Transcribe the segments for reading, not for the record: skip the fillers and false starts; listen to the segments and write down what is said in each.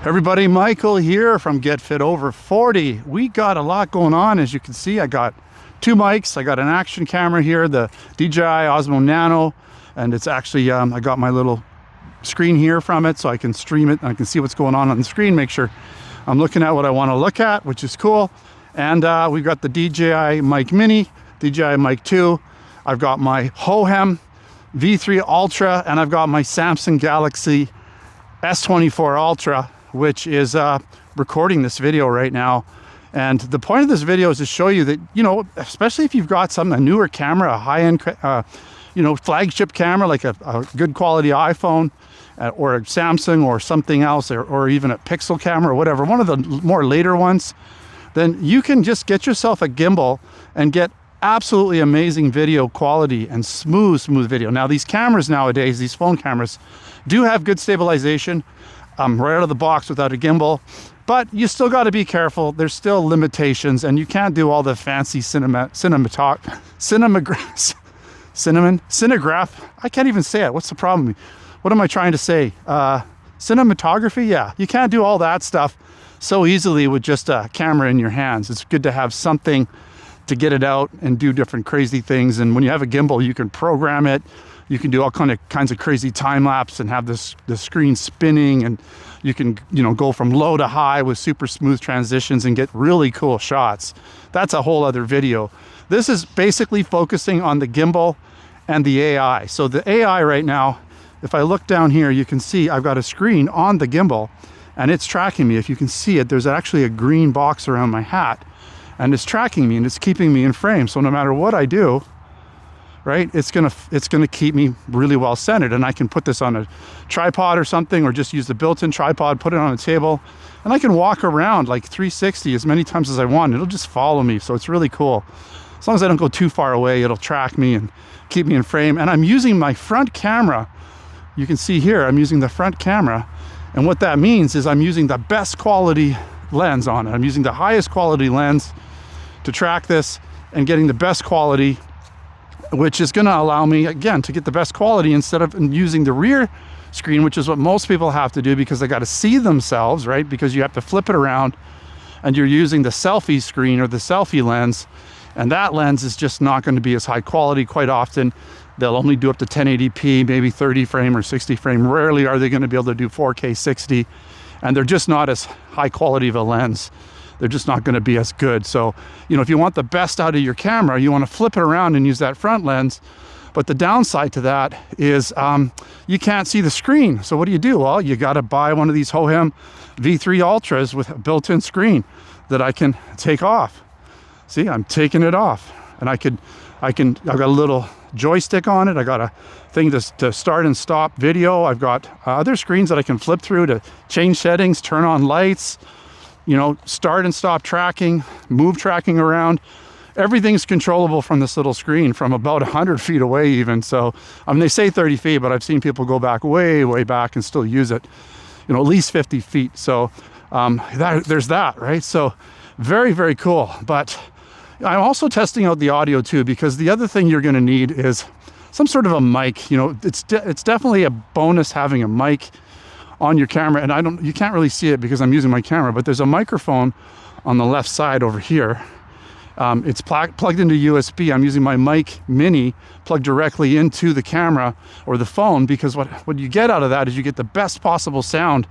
Everybody, Michael here from Get Fit Over 40. We got a lot going on. As you can see, I got two mics. I got an action camera here, the DJI Osmo Nano, and it's actually, I got my little screen here from it so I can stream it and I can see what's going on the screen, make sure I'm looking at what I want to look at, which is cool. And we've got the DJI Mic Mini, DJI Mic 2. I've got my Hohem V3 Ultra, and I've got my Samsung Galaxy S24 Ultra, which is recording this video right now. And the point of this video is to show you that, you know, especially if you've got a newer camera, a high-end, flagship camera, like a good quality iPhone or a Samsung or something else, or even a Pixel camera or whatever, one of the more later ones, then you can just get yourself a gimbal and get absolutely amazing video quality and smooth video. Now, these cameras nowadays, these phone cameras, do have good stabilization right out of the box without a gimbal, but you still got to be careful. There's still limitations, and you can't do all the fancy cinematograph. I can't even say it. What's the problem? What am I trying to say? Cinematography? Yeah, you can't do all that stuff so easily with just a camera in your hands. It's good to have something to get it out and do different crazy things. And when you have a gimbal, you can program it. You can do all kinds of crazy time lapse and have the screen spinning, and you can, go from low to high with super smooth transitions and get really cool shots. That's a whole other video. This is basically focusing on the gimbal and the AI. So the AI right now, if I look down here, you can see I've got a screen on the gimbal and it's tracking me. If you can see it, there's actually a green box around my hat, and it's tracking me and it's keeping me in frame. So no matter what I do, right, it's gonna keep me really well centered, and I can put this on a tripod or something, or just use the built-in tripod, put it on a table, and I can walk around like 360 as many times as I want. It'll just follow me, so it's really cool. As long as I don't go too far away, it'll track me and keep me in frame. And I'm using my front camera. You can see here, I'm using the front camera, and what that means is I'm using the best quality lens on it. I'm using the highest quality lens to track this and getting the best quality, which is going to allow me, again, to get the best quality instead of using the rear screen, which is what most people have to do because they got to see themselves, right? Because you have to flip it around and you're using the selfie screen or the selfie lens, and that lens is just not going to be as high quality. Quite often, they'll only do up to 1080p, maybe 30 frame or 60 frame. Rarely are they going to be able to do 4K 60, and they're just not as high quality of a lens. They're just not going to be as good. So, if you want the best out of your camera, you want to flip it around and use that front lens. But the downside to that is you can't see the screen. So what do? Well, you got to buy one of these Hohem V3 Ultras with a built-in screen that I can take off. See, I'm taking it off, and I've got a little joystick on it. I got a thing to start and stop video. I've got other screens that I can flip through to change settings, turn on lights, start and stop tracking, move tracking around. Everything's controllable from this little screen from about 100 feet away even. So, they say 30 feet, but I've seen people go back way back and still use it, at least 50 feet. So there's that, right? So very, very cool. But I'm also testing out the audio too, because the other thing you're going to need is some sort of a mic. It's definitely a bonus having a mic on your camera, and you can't really see it because I'm using my camera, but there's a microphone on the left side over here. It's plugged into USB. I'm using my Mic Mini plugged directly into the camera or the phone, because what you get out of that is you get the best possible sound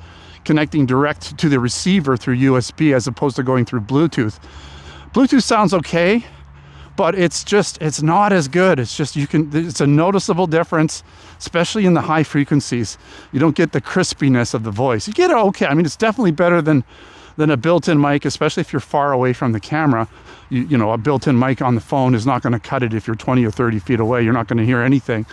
connecting direct to the receiver through USB as opposed to going through Bluetooth. Bluetooth sounds okay, but it's not as good. It's a noticeable difference, especially in the high frequencies. You don't get the crispiness of the voice. You get it okay. It's definitely better than a built-in mic, especially if you're far away from the camera. A built-in mic on the phone is not going to cut it if you're 20 or 30 feet away. You're not going to hear anything.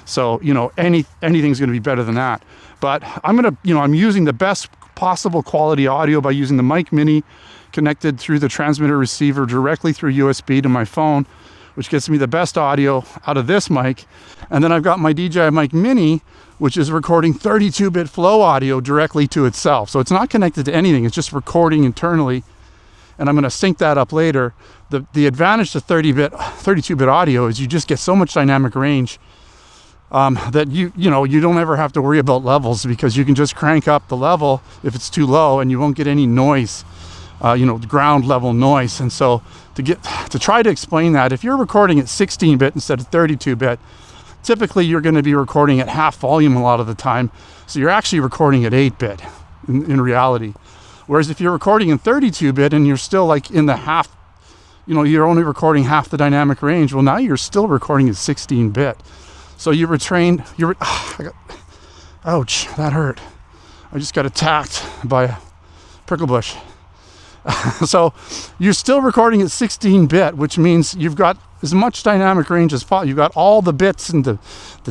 So, anything's going to be better than that. But I'm using the best possible quality audio by using the Mic Mini connected through the transmitter receiver directly through USB to my phone, which gets me the best audio out of this mic. And then I've got my DJI Mic Mini, which is recording 32-bit flow audio directly to itself. So it's not connected to anything. It's just recording internally. And I'm going to sync that up later. The advantage to 32-bit audio is you just get so much dynamic range that you know, you don't ever have to worry about levels, because you can just crank up the level if it's too low and you won't get any noise, you know, ground level noise. And so to try to explain that, if you're recording at 16-bit instead of 32-bit, typically you're going to be recording at half volume a lot of the time. So you're actually recording at 8-bit in reality. Whereas if you're recording in 32-bit and you're still like in the half, you know, you're only recording half the dynamic range, well, now you're still recording at 16-bit. So you retrain, ouch, that hurt. I just got attacked by a prickle bush. So you're still recording at 16-bit, which means you've got as much dynamic range as possible. You've got all the bits and the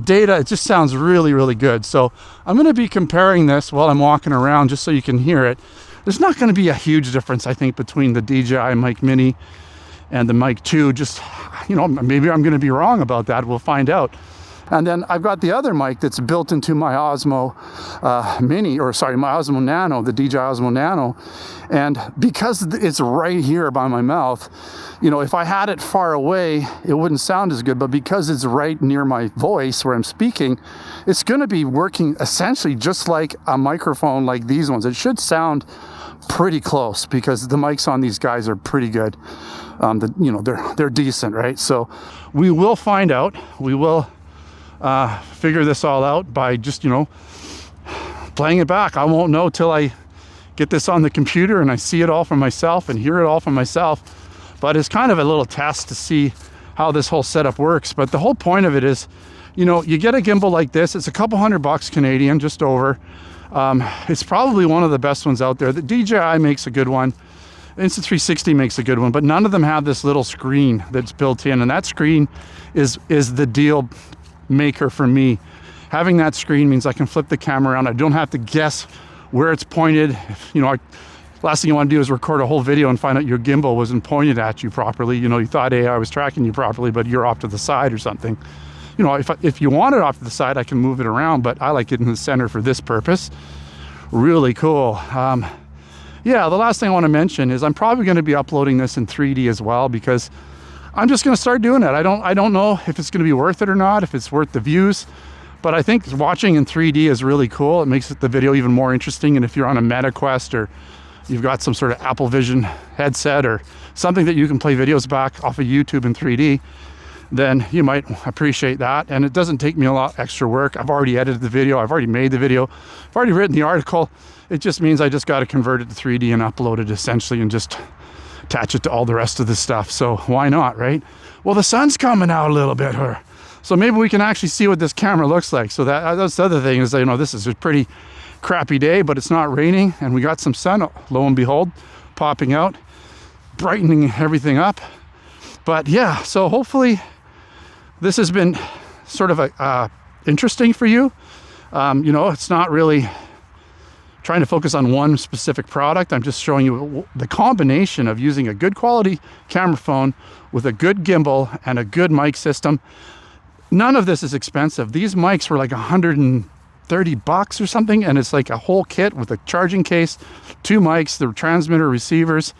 data. It just sounds really, really good. So I'm going to be comparing this while I'm walking around just so you can hear it. There's not going to be a huge difference, I think, between the DJI Mic Mini and the Mic 2. Just, you know, maybe I'm going to be wrong about that. We'll find out. And then I've got the other mic that's built into my Osmo Mini, or sorry, my Osmo Nano, the DJI Osmo Nano. And because it's right here by my mouth, you know, if I had it far away, it wouldn't sound as good. But because it's right near my voice where I'm speaking, it's going to be working essentially just like a microphone like these ones. It should sound pretty close because the mics on these guys are pretty good. You know, they're decent, right? So we will find out. We will figure this all out by just, you know, playing it back. I won't know till I get this on the computer and I see it all for myself and hear it all for myself. But it's kind of a little test to see how this whole setup works. But the whole point of it is, you know, you get a gimbal like this. It's a couple $100 Canadian, just over. It's probably one of the best ones out there. The DJI makes a good one. Insta360 makes a good one, but none of them have this little screen that's built in, and that screen is the deal maker for me. Having that screen means I can flip the camera around. I don't have to guess where it's pointed. You know, last thing you want to do is record a whole video and find out your gimbal wasn't pointed at you properly. You know, you thought AI was tracking you properly, but you're off to the side or something. You know, if you want it off to the side, I can move it around, but I like it in the center for this purpose. Really cool. Yeah, the last thing I want to mention is I'm probably going to be uploading this in 3D as well, because I'm just going to start doing it. I don't know if it's going to be worth it or not, if it's worth the views, but I think watching in 3D is really cool. It makes the video even more interesting. And if you're on a Meta Quest, or you've got some sort of Apple Vision headset or something that you can play videos back off of YouTube in 3D, then you might appreciate that. And it doesn't take me a lot extra work. I've already edited the video. I've already made the video. I've already written the article. It just means I just got to convert it to 3D and upload it essentially, and just attach it to all the rest of the stuff. So why not, right? Well, the sun's coming out a little bit here, so maybe we can actually see what this camera looks like. So that's the other thing is, you know, this is a pretty crappy day, but it's not raining, and we got some sun, lo and behold, popping out, brightening everything up. But yeah, so hopefully this has been sort of interesting for you. You know, it's not really trying to focus on one specific product. I'm just showing you the combination of using a good quality camera phone with a good gimbal and a good mic system. None of this is expensive. These mics were like $130 or something, and it's like a whole kit with a charging case, 2 mics, the transmitter, receivers.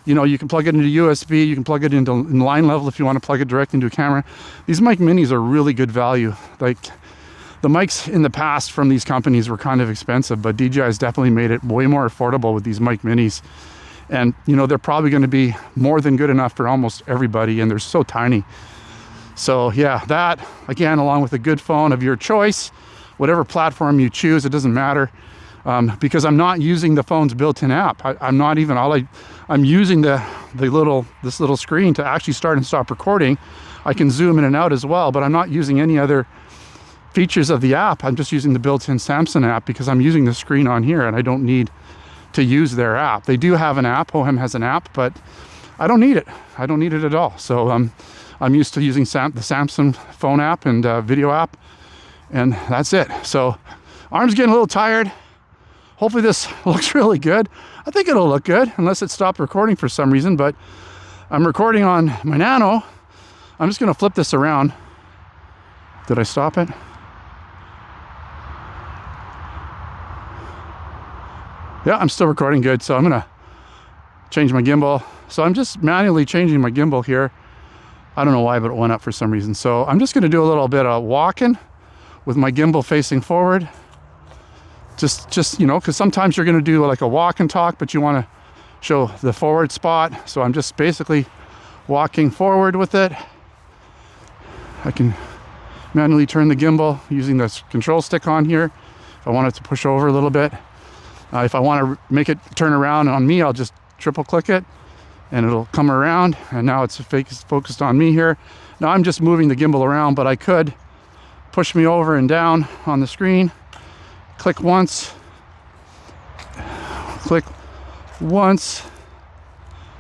You know, you can plug it into USB, you can plug it into line level if you want to plug it direct into a camera. These mic minis are really good value. Like, the mics in the past from these companies were kind of expensive, but DJI has definitely made it way more affordable with these mic minis. And, you know, they're probably going to be more than good enough for almost everybody, and they're so tiny. So yeah, that, again, along with a good phone of your choice, whatever platform you choose, it doesn't matter. Because I'm not using the phone's built-in app. I'm using this little screen to actually start and stop recording. I can zoom in and out as well, but I'm not using any other features of the app. I'm just using the built-in Samsung app because I'm using the screen on here, and I don't need to use their app. They do have an app. Hohem has an app, but I don't need it. I don't need it at all. So I'm used to using the Samsung phone app and video app, and that's it. So arm's getting a little tired. Hopefully this looks really good. I think it'll look good unless it stopped recording for some reason, but I'm recording on my Nano. I'm just going to flip this around. Did I stop it? Yeah, I'm still recording good, so I'm going to change my gimbal. So I'm just manually changing my gimbal here. I don't know why, but it went up for some reason. So I'm just going to do a little bit of walking with my gimbal facing forward. Just you know, because sometimes you're going to do like a walk and talk, but you want to show the forward spot. So I'm just basically walking forward with it. I can manually turn the gimbal using this control stick on here if I want it to push over a little bit. If I want to make it turn around on me, I'll just triple click it and it'll come around, and now it's focused on me here. Now I'm just moving the gimbal around, but I could push me over and down on the screen. Click once,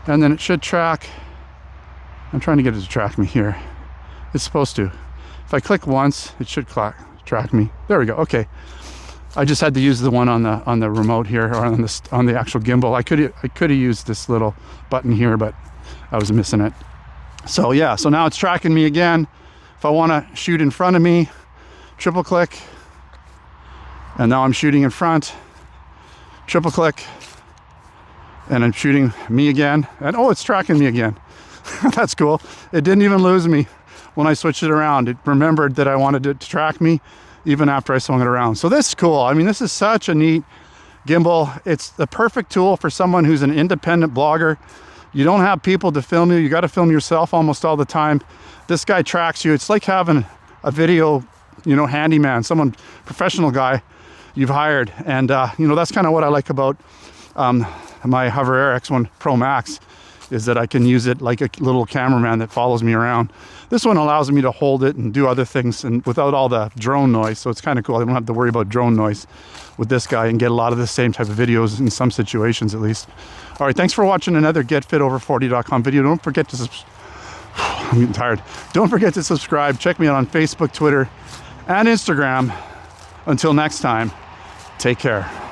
and then it should track. I'm trying to get it to track me here. It's supposed to. If I click once, it should track me. There we go. Okay. I just had to use the one on the remote here, or on the actual gimbal. I could have used this little button here, but I was missing it. So yeah, so now it's tracking me again. If I want to shoot in front of me, triple click, and now I'm shooting in front, triple click, and I'm shooting me again, and oh, it's tracking me again. That's cool. It didn't even lose me when I switched it around. It remembered that I wanted it to track me even after I swung it around. So this is cool. I mean, this is such a neat gimbal. It's the perfect tool for someone who's an independent blogger. You don't have people to film you. You got to film yourself almost all the time. This guy tracks you. It's like having a video, you know, handyman, someone, professional guy you've hired. And, you know, that's kind of what I like about my Hover Air X1 Pro Max, is that I can use it like a little cameraman that follows me around. This one allows me to hold it and do other things and without all the drone noise. So it's kind of cool. I don't have to worry about drone noise with this guy and get a lot of the same type of videos in some situations at least. All right, thanks for watching another GetFitOver40.com video. Don't forget to I'm getting tired. Don't forget to subscribe. Check me out on Facebook, Twitter, and Instagram. Until next time, take care.